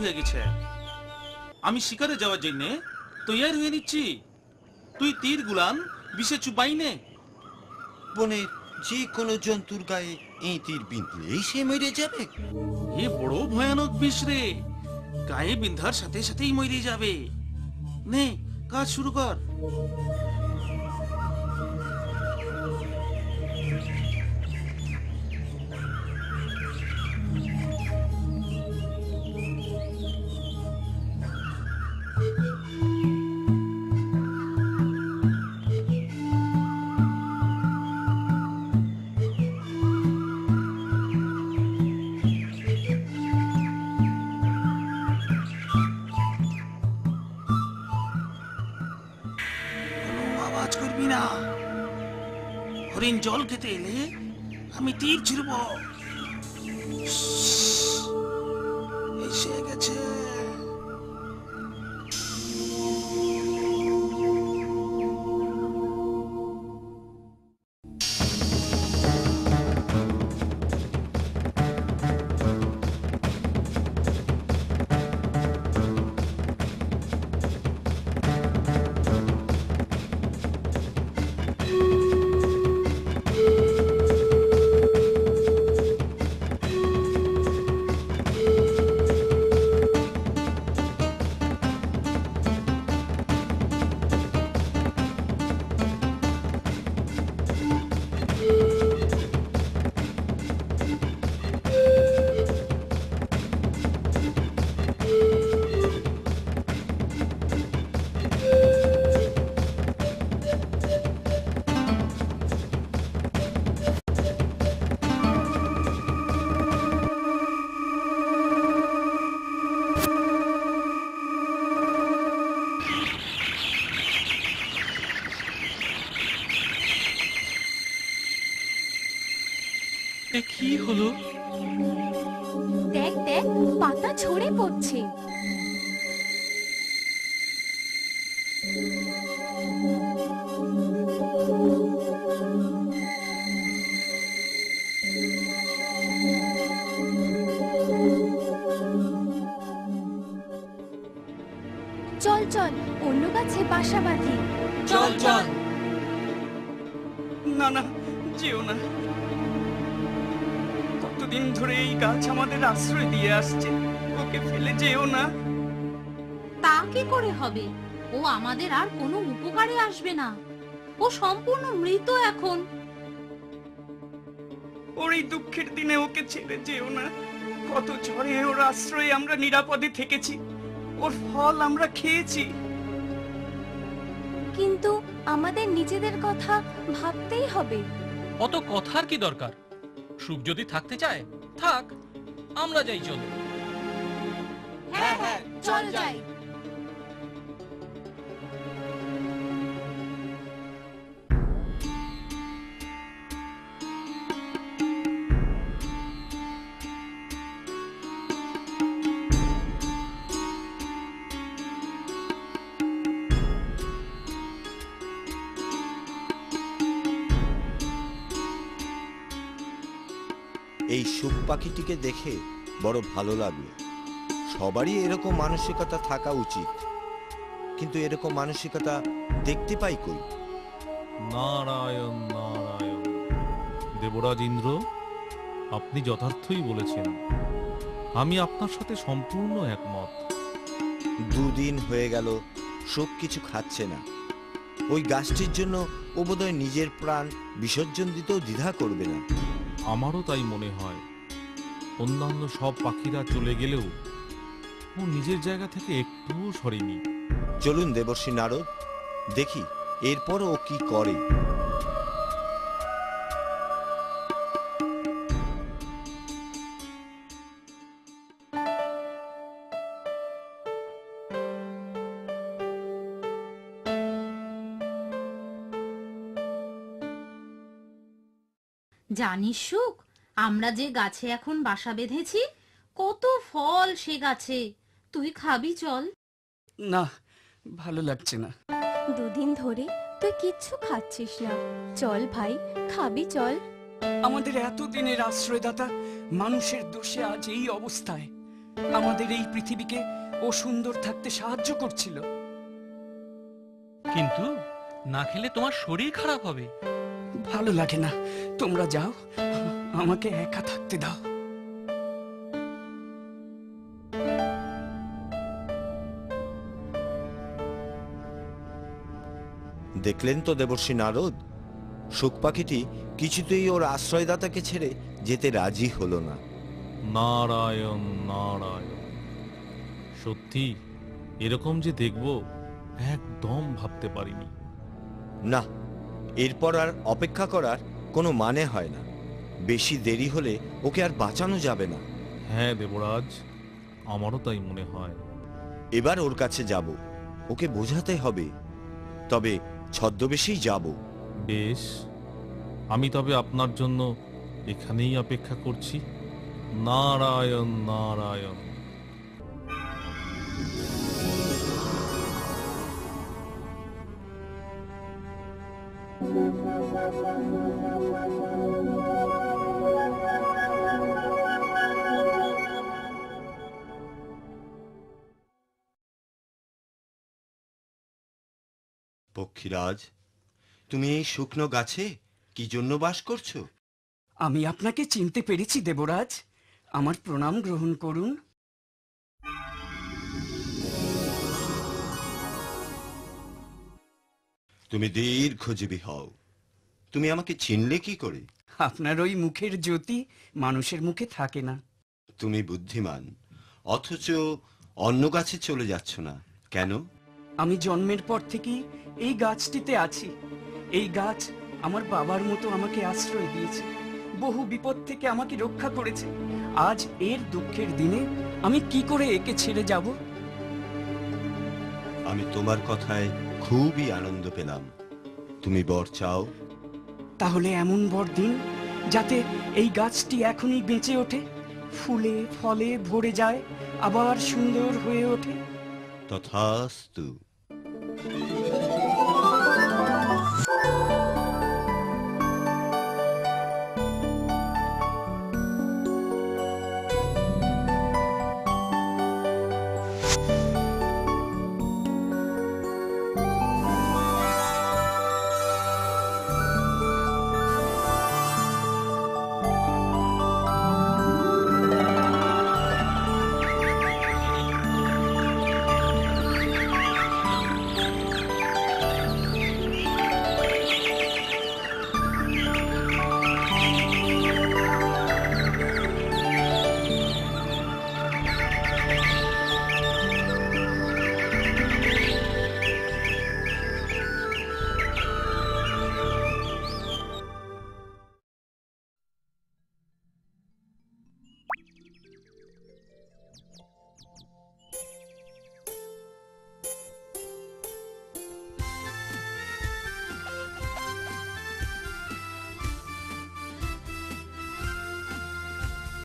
হয়ে গেছে। আমি শিকারে যাওয়ার জন্য তৈয়ার হয়ে নিচ্ছি। তুই তীর গুলান বিষে চুপাই নে। বনের যে কোনো জন্তুর গায়ে এই তীর বিঁধলেই সে মরে যাবে। এ বড় ভয়ানক বিষ রে, গায়ে বিন্ধার সাথে সাথেই মরে যাবে। নে কাজ শুরু কর। আওয়াজ করবি না। হরিণ জল খেতে এলে আমি তীর ছুড়ব। এসে গেছে। কি হলো? দেখ দেখ, পাতা ঝরে পড়ছে। চল চল, অন্য গাছে বাসা বাঁধি। চল চল। না না, যেও না। কতদিন ধরে এই গাছ আমাদের আশ্রয় দিয়ে আসছে, ওকে ফেলে যেও না। তা কি করে হবে? ও আমাদের আর কোনো উপকারে আসবে না। ও সম্পূর্ণ মৃত এখন। ওর এই দুঃখের দিনে ওকে ছেড়ে যেও না। কত ঝড়ে ওর আশ্রয়ে আমরা নিরাপদে থেকেছি, ওর ফল আমরা খেয়েছি। কিন্তু আমাদের নিজেদের কথা ভাবতেই হবে। অত কথার কি দরকার? সুখ যদি থাকতে চায় থাক, আমরা যাই। চল। হ্যাঁ হ্যাঁ, চল যাই। এই সুখ পাখিটিকে দেখে বড় ভালো লাগলো। সবারই এরকম মানসিকতা থাকা উচিত, কিন্তু এরকম মানসিকতা দেখতে পাই কই? নারায়ণ নারায়ণ। দেবরাজ ইন্দ্র, আপনি যথার্থই বলেছেন। আমি আপনার সাথে সম্পূর্ণ একমত। দুদিন হয়ে গেল শোক কিছু খাচ্ছে না। ওই গাছটির জন্য ও বোধহয় নিজের প্রাণ বিসর্জন দিতেও দ্বিধা করবে না। আমারও তাই মনে হয়। অন্যান্য সব পাখিরা চলে গেলেও ও নিজের জায়গা থেকে একটুও সরেনি। চলুন দেবর্ষী নারদ, দেখি এরপর ও কি করে। জানিস সুখ, আমরা যে গাছে এখন বাসা বেঁধেছি, কত ফল সে গাছে। তুই খাবি? চল। না, ভালো লাগছে না। দুদিন ধরে তুই কিচ্ছু খাচ্ছিস না। চল ভাই, খাবি চল। আমাদের এতদিনের আশ্রয়দাতা মানুষের দোষে আজ এই অবস্থায়। আমাদের এই পৃথিবীকে ও সুন্দর থাকতে সাহায্য করছিল। কিন্তু না খেলে তোমার শরীর খারাপ হবে। ভালো লাগে না, তোমরা যাও, আমাকে একা থাকতে দাও। দেখলেন তো দেবর্ষী নারদ, শুক পাখিটি কিছুতেই ওর আশ্রয়দাতাকে ছেড়ে যেতে রাজি হলো না। নারায়ণ নারায়ণ, সত্যি এরকম যে দেখব একদম ভাবতে পারিনি। না, এরপর আর অপেক্ষা করার কোনো মানে হয় না। বেশি দেরি হলে ওকে আর বাঁচানো যাবে না। হ্যাঁ দেবরাজ, আমারও তাই মনে হয়। এবার ওর কাছে যাব, ওকে বোঝাতে হবে, তবে ছদ্মবেশেই যাব। বেশ, আমি তবে আপনার জন্য এখানেই অপেক্ষা করছি। নারায়ণ নারায়ণ। পক্ষীরাজ, তুমি এই শুকনো গাছে কি জন্য বাস করছো? আমি আপনাকে চিনতে পেরেছি দেবরাজ, আমার প্রণাম গ্রহণ করুন। তুমি দীর্ঘজীবী হও। তুমি আমাকে চিনলে কি করে? আপনার ওই মুখের জ্যোতি মানুষের মুখে থাকে না। তুমি বুদ্ধিমান, অথচ অন্য গাছে চলে যাচ্ছ না কেন? আমি জন্মের পর থেকেই এই গাছটিতে আছি। এই গাছ আমার বাবার মতো আমাকে আশ্রয় দিয়েছে, বহু বিপদ থেকে আমাকে রক্ষা করেছে। আজ এর দুঃখের দিনে আমি কি করে একে ছেড়ে যাব? আমি তোমার কথায় খুবই আনন্দ পেলাম। তুমি বর চাও? তাহলে এমন বর দিন যাতে এই গাছটি এখনই বেঁচে ওঠে, ফুলে ফলে ভরে যায়, আবার সুন্দর হয়ে ওঠে। তথাস্তু।